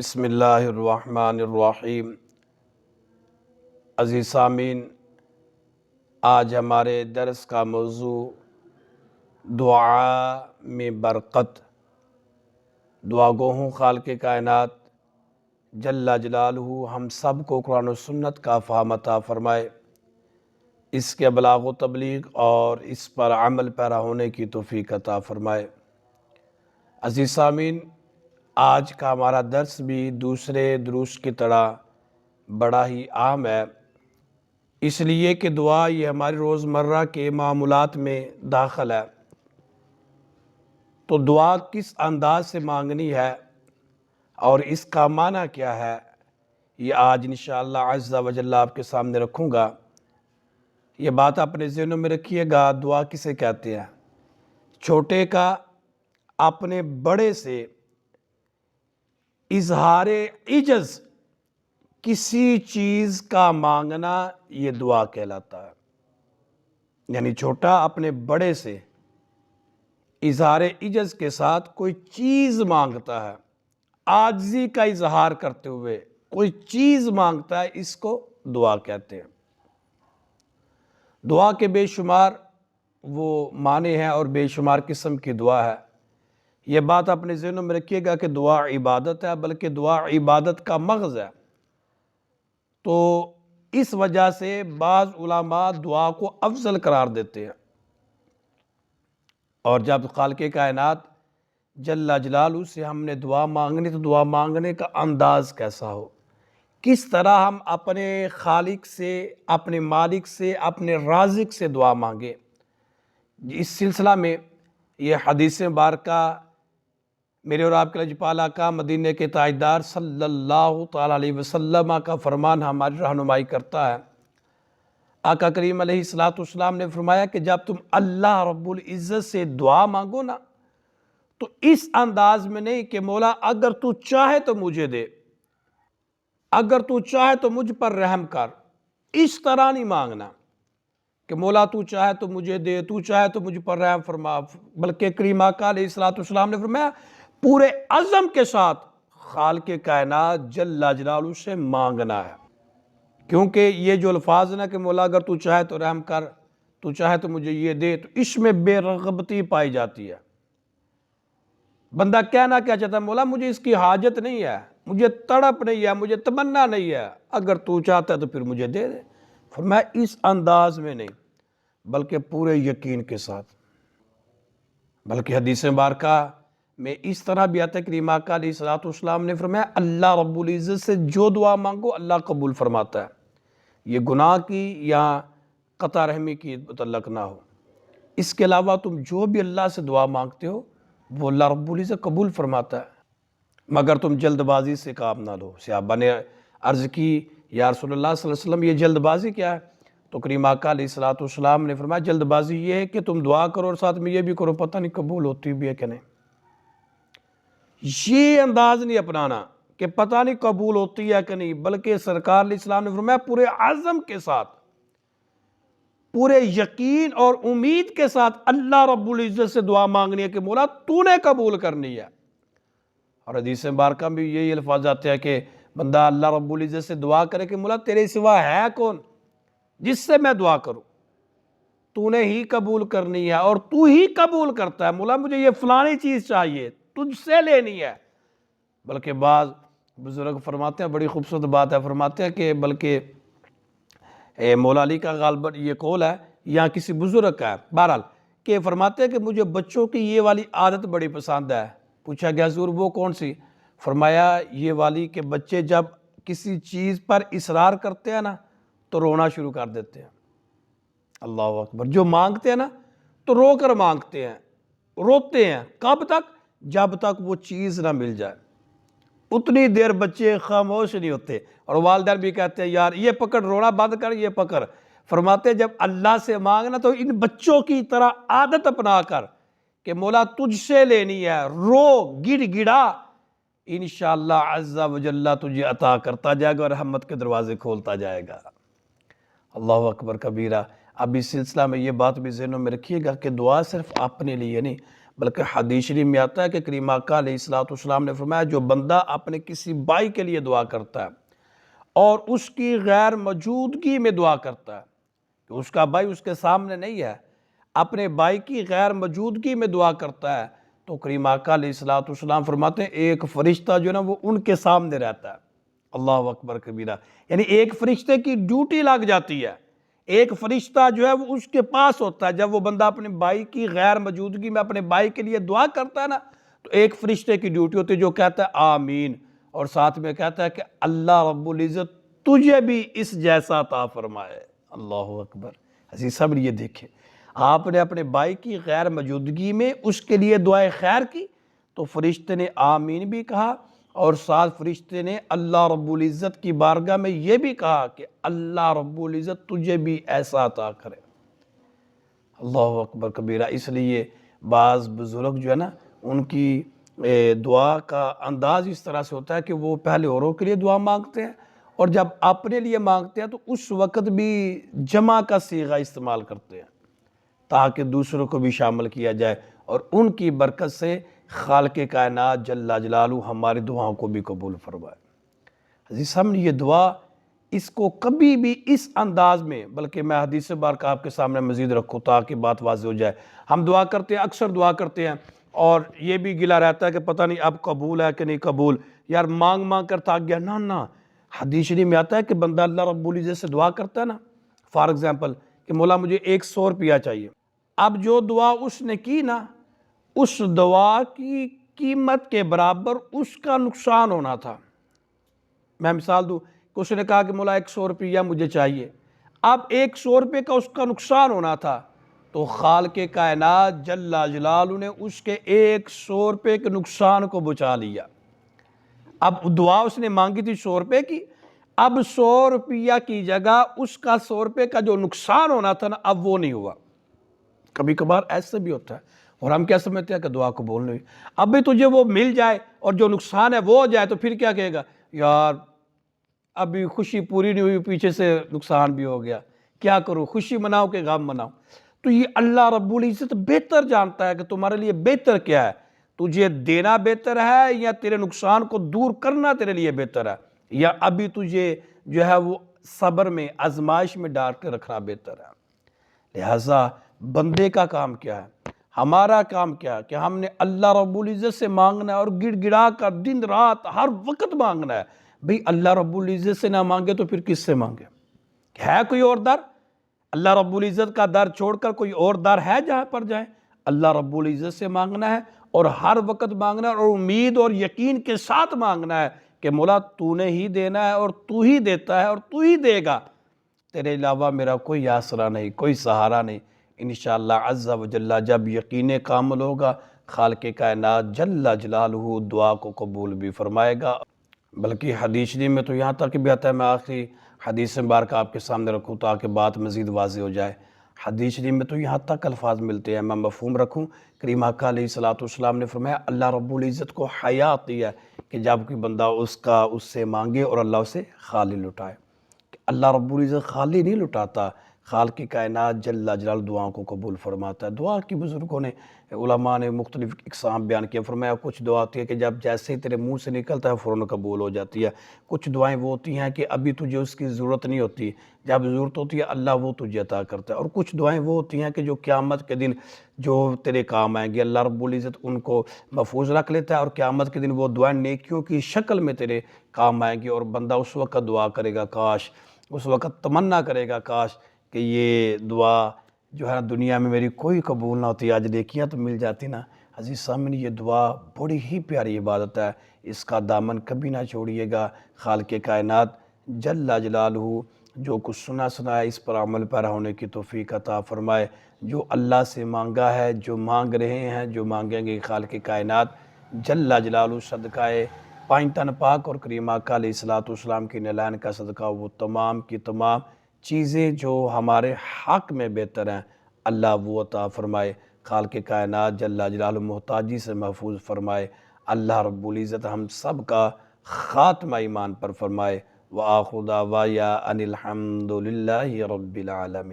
بسم اللہ الرحمن الرحیم۔ عزیز سامعین، آج ہمارے درس کا موضوع دعا میں برکت۔ دعا گو ہوں خالق کائنات جل جلالہ ہم سب کو قرآن و سنت کا فہم عطا فرمائے، اس کے بلاغ و تبلیغ اور اس پر عمل پیرا ہونے کی توفیق عطا فرمائے۔ عزیز سامعین، آج کا ہمارا درس بھی دوسرے دروس کی طرح بڑا ہی اہم ہے، اس لیے کہ دعا یہ ہماری روزمرہ کے معمولات میں داخل ہے۔ تو دعا کس انداز سے مانگنی ہے اور اس کا معنی کیا ہے، یہ آج انشاءاللہ عز و جل آپ کے سامنے رکھوں گا۔ یہ بات اپنے ذہنوں میں رکھیے گا، دعا کسے کہتے ہیں؟ چھوٹے کا اپنے بڑے سے اظہار عجز کسی چیز کا مانگنا یہ دعا کہلاتا ہے۔ یعنی چھوٹا اپنے بڑے سے اظہار عجز کے ساتھ کوئی چیز مانگتا ہے، عاجزی کا اظہار کرتے ہوئے کوئی چیز مانگتا ہے، اس کو دعا کہتے ہیں۔ دعا کے بے شمار وہ معنی ہیں اور بے شمار قسم کی دعا ہے۔ یہ بات اپنے ذہنوں میں رکھیے گا کہ دعا عبادت ہے، بلکہ دعا عبادت کا مغز ہے۔ تو اس وجہ سے بعض علماء دعا کو افضل قرار دیتے ہیں، اور جب خالق کائنات جل جلالہ سے ہم نے دعا مانگنی تو دعا مانگنے کا انداز کیسا ہو، کس طرح ہم اپنے خالق سے، اپنے مالک سے، اپنے رازق سے دعا مانگیں۔ اس سلسلہ میں یہ حدیث مبارکہ میرے اور آپ کے لجپال آقا مدینہ کے تاجدار صلی اللہ تعالیٰ علیہ وسلم کا فرمان ہماری رہنمائی کرتا ہے۔ آقا کریم علیہ السلام نے فرمایا کہ جب تم اللہ رب العزت سے دعا مانگو نا تو اس انداز میں نہیں کہ مولا اگر تو چاہے تو مجھے دے، اگر تو چاہے تو مجھ پر رحم کر، اس طرح نہیں مانگنا کہ مولا تو چاہے تو مجھے دے، تو چاہے تو مجھ پر رحم فرما، بلکہ کریم آقا علیہ السلام نے فرمایا پورے عزم کے ساتھ خالق کائنات جل جلالہ سے مانگنا ہے۔ کیونکہ یہ جو الفاظ نا کہ مولا اگر تو چاہے تو رحم کر، تو چاہے تو مجھے یہ دے، تو اس میں بے رغبتی پائی جاتی ہے۔ بندہ کہنا کیا چاہتا ہے، مولا مجھے اس کی حاجت نہیں ہے، مجھے تڑپ نہیں ہے، مجھے تمنا نہیں ہے، اگر تو چاہتا ہے تو پھر مجھے دے دے۔ فرمایا اس انداز میں نہیں، بلکہ پورے یقین کے ساتھ۔ بلکہ حدیث مبارکہ میں اس طرح بھی آتا ہے کہ کریم آقا علیہ السلام نے فرمایا اللہ رب العزت سے جو دعا مانگو اللہ قبول فرماتا ہے، یہ گناہ کی یا قطع رحمی کی متعلق نہ ہو۔ اس کے علاوہ تم جو بھی اللہ سے دعا مانگتے ہو وہ اللہ رب العزت قبول فرماتا ہے، مگر تم جلد بازی سے کام نہ لو۔ صحابہ نے عرض کی یا رسول اللہ صلی اللہ علیہ وسلم یہ جلد بازی کیا ہے؟ تو کریم آقا علیہ السلام نے فرمایا جلد بازی یہ ہے کہ تم دعا کرو اور ساتھ میں یہ بھی کرو پتہ نہیں قبول ہوتی بھی ہے کہ نہیں۔ یہ انداز نہیں اپنانا کہ پتہ نہیں قبول ہوتی ہے کہ نہیں، بلکہ سرکار علیہ السلام نے فرمایا پورے عزم کے ساتھ، پورے یقین اور امید کے ساتھ اللہ رب العزت سے دعا مانگنی ہے کہ مولا تو نے قبول کرنی ہے۔ اور حدیث مبارکہ میں بھی یہی الفاظ آتے ہیں کہ بندہ اللہ رب العزت سے دعا کرے کہ مولا تیرے سوا ہے کون جس سے میں دعا کروں، تو نے ہی قبول کرنی ہے اور تو ہی قبول کرتا ہے، مولا مجھے یہ فلانی چیز چاہیے تجھ سے لینی ہے۔ بلکہ بعض بزرگ فرماتے ہیں، بڑی خوبصورت بات ہے، فرماتے ہیں کہ بلکہ مولا علی کا غالباً یہ قول ہے یا کسی بزرگ کا ہے، بہرحال کہ فرماتے ہیں کہ مجھے بچوں کی یہ والی عادت بڑی پسند ہے۔ پوچھا گیا حضور وہ کون سی؟ فرمایا یہ والی کہ بچے جب کسی چیز پر اصرار کرتے ہیں نا تو رونا شروع کر دیتے ہیں۔ اللہ اکبر، جو مانگتے ہیں نا تو رو کر مانگتے ہیں، روتے ہیں، کب تک؟ جب تک وہ چیز نہ مل جائے، اتنی دیر بچے خاموش نہیں ہوتے، اور والدین بھی کہتے ہیں یار یہ پکڑ، رونا بند کر، یہ پکڑ۔ فرماتے ہیں جب اللہ سے مانگنا تو ان بچوں کی طرح عادت اپنا کر کہ مولا تجھ سے لینی ہے، رو گڑ گڑا، انشاءاللہ عز و جل تجھے عطا کرتا جائے گا اور رحمت کے دروازے کھولتا جائے گا۔ اللہ اکبر کبیرہ۔ اب اس سلسلہ میں یہ بات بھی ذہنوں میں رکھیے گا کہ دعا صرف اپنے لیے نہیں بلکہ حدیث شریف میں آتا ہے کہ کریم آقا علیہ السلام نے فرمایا جو بندہ اپنے کسی بھائی کے لیے دعا کرتا ہے اور اس کی غیر موجودگی میں دعا کرتا ہے، کہ اس کا بھائی اس کے سامنے نہیں ہے، اپنے بھائی کی غیر موجودگی میں دعا کرتا ہے، تو کریم آقا علیہ السلام فرماتے ہیں ایک فرشتہ جو ہے نا وہ ان کے سامنے رہتا ہے۔ اللہ اکبر کبیرہ، یعنی ایک فرشتے کی ڈیوٹی لگ جاتی ہے، ایک فرشتہ جو ہے وہ اس کے پاس ہوتا ہے۔ جب وہ بندہ اپنے بھائی کی غیر موجودگی میں اپنے بھائی کے لیے دعا کرتا ہے نا، تو ایک فرشتے کی ڈیوٹی ہوتی ہے جو کہتا ہے آمین، اور ساتھ میں کہتا ہے کہ اللہ رب العزت تجھے بھی اس جیسا عطا فرمائے۔ اللہ اکبر۔ عزیز صاحب یہ دیکھیں، آپ نے اپنے بھائی کی غیر موجودگی میں اس کے لیے دعائے خیر کی تو فرشتے نے آمین بھی کہا، اور ساتھ فرشتے نے اللہ رب العزت کی بارگاہ میں یہ بھی کہا کہ اللہ رب العزت تجھے بھی ایسا عطا کرے۔ اللہ اکبر کبیرہ۔ اس لیے بعض بزرگ جو ہے نا ان کی دعا کا انداز اس طرح سے ہوتا ہے کہ وہ پہلے اوروں کے لیے دعا مانگتے ہیں، اور جب اپنے لیے مانگتے ہیں تو اس وقت بھی جمع کا صیغہ استعمال کرتے ہیں تاکہ دوسروں کو بھی شامل کیا جائے، اور ان کی برکت سے خالق کائنات جل جلالہ ہماری دعاؤں کو بھی قبول فرمائے۔ عزیز صاحب یہ دعا اس کو کبھی بھی اس انداز میں، بلکہ میں حدیث بارکہ آپ کے سامنے مزید رکھوں تاکہ بات واضح ہو جائے۔ ہم دعا کرتے ہیں، اکثر دعا کرتے ہیں اور یہ بھی گلہ رہتا ہے کہ پتہ نہیں اب قبول ہے کہ نہیں قبول، یار مانگ مانگ کر تھک گیا۔ نہ، حدیث شریف میں آتا ہے کہ بندہ اللہ رب العزت سے دعا کرتا ہے نا، فار ایگزامپل کہ مولا مجھے 100 روپیہ چاہیے، اب جو دعا اس نے کی نا، اس دعا کی قیمت کے برابر اس کا نقصان ہونا تھا۔ میں مثال دوں کہ اس نے کہا کہ مولا 100 روپیہ مجھے چاہیے، اب 100 روپے کا اس کا نقصان ہونا تھا، تو خالق کائنات جل جلالہ نے اس کے 100 روپے کے نقصان کو بچا لیا۔ اب دعا اس نے مانگی تھی 100 روپے کی، اب 100 روپیہ کی جگہ اس کا 100 روپے کا جو نقصان ہونا تھا نا، اب وہ نہیں ہوا۔ کبھی کبھار ایسے بھی ہوتا ہے، اور ہم کیا سمجھتے ہیں کہ دعا قبول نہیں ہوئی۔ اب بھی تجھے وہ مل جائے اور جو نقصان ہے وہ ہو جائے تو پھر کیا کہے گا، یار ابھی خوشی پوری نہیں ہوئی، پیچھے سے نقصان بھی ہو گیا، کیا کروں، خوشی مناؤ کہ غم مناؤ۔ تو یہ اللہ رب العزت بہتر جانتا ہے کہ تمہارے لیے بہتر کیا ہے، تجھے دینا بہتر ہے یا تیرے نقصان کو دور کرنا تیرے لیے بہتر ہے، یا ابھی تجھے جو ہے وہ صبر میں آزمائش میں ڈال کے رکھنا بہتر ہے۔ لہٰذا بندے کا کام کیا ہے، ہمارا کام کیا ہے کہ ہم نے اللہ رب العزت سے مانگنا ہے، اور گڑ گڑا کر دن رات ہر وقت مانگنا ہے۔ بھئی اللہ رب العزت سے نہ مانگے تو پھر کس سے مانگے؟ ہے کوئی اور در؟ اللہ رب العزت کا در چھوڑ کر کوئی اور در ہے جہاں پر جائیں؟ اللہ رب العزت سے مانگنا ہے، اور ہر وقت مانگنا ہے، اور امید اور یقین کے ساتھ مانگنا ہے کہ مولا تو نے ہی دینا ہے، اور تو ہی دیتا ہے اور تو ہی دے گا، تیرے علاوہ میرا کوئی آسرا نہیں، کوئی سہارا نہیں۔ انشاءاللہ عز و جل جب یقین کامل ہوگا، خالق کائنات جل جلالہ دعا کو قبول بھی فرمائے گا۔ بلکہ حدیث شریف میں تو یہاں تک بھی آتا ہے، میں آخری حدیث مبارکہ آپ کے سامنے رکھوں تاکہ بات مزید واضح ہو جائے۔ حدیث شریف میں تو یہاں تک الفاظ ملتے ہیں، میں مفہوم رکھوں، کریم آقا علیہ السلام نے فرمایا اللہ رب العزت کو حیا آتی ہے کہ جب کوئی بندہ اس سے مانگے اور اللہ اسے خالی لٹائے۔ اللہ رب العزت خالی نہیں لٹاتا، خالق کائنات جل جلالہ دعاؤں کو قبول فرماتا ہے۔ دعا کی بزرگوں نے، علماء نے مختلف اقسام بیان کیا، فرمایا کچھ دعا ہوتی ہے کہ جب جیسے ہی تیرے منہ سے نکلتا ہے فوراً قبول ہو جاتی ہے، کچھ دعائیں وہ ہوتی ہیں کہ ابھی تجھے اس کی ضرورت نہیں ہوتی، جب ضرورت ہوتی ہے اللہ وہ تجھے عطا کرتا ہے، اور کچھ دعائیں وہ ہوتی ہیں کہ جو قیامت کے دن جو تیرے کام آئیں گی، اللہ رب العزت ان کو محفوظ رکھ لیتا ہے، اور قیامت کے دن وہ دعائیں نیکیوں کی شکل میں تیرے کام آئیں گی، اور بندہ اس وقت دعا کرے گا کاش، اس وقت تمنا کرے گا کاش کہ یہ دعا جو ہے دنیا میں میری کوئی قبول نہ ہوتی، آج نیکیاں تو مل جاتی نا۔ عزیز سامعین، یہ دعا بڑی ہی پیاری عبادت ہے، اس کا دامن کبھی نہ چھوڑیے گا۔ خالق کائنات جل جلالہ جو کچھ سنا ہے اس پر عمل پیرا ہونے کی توفیق عطا فرمائے۔ جو اللہ سے مانگا ہے، جو مانگ رہے ہیں، جو مانگیں گے، خالق کائنات جل جلالہ صدقہ پانچ تن پاک اور کریم آقا علیہ السلام کی نعلین کا صدقہ وہ تمام کی تمام چیزیں جو ہمارے حق میں بہتر ہیں اللہ وہ عطا فرمائے۔ خالق کائنات جل جلالہ محتاجی سے محفوظ فرمائے۔ اللہ رب العزت ہم سب کا خاتمہ ایمان پر فرمائے۔ وآخر دعوانا ان الحمد للہ رب العالمین۔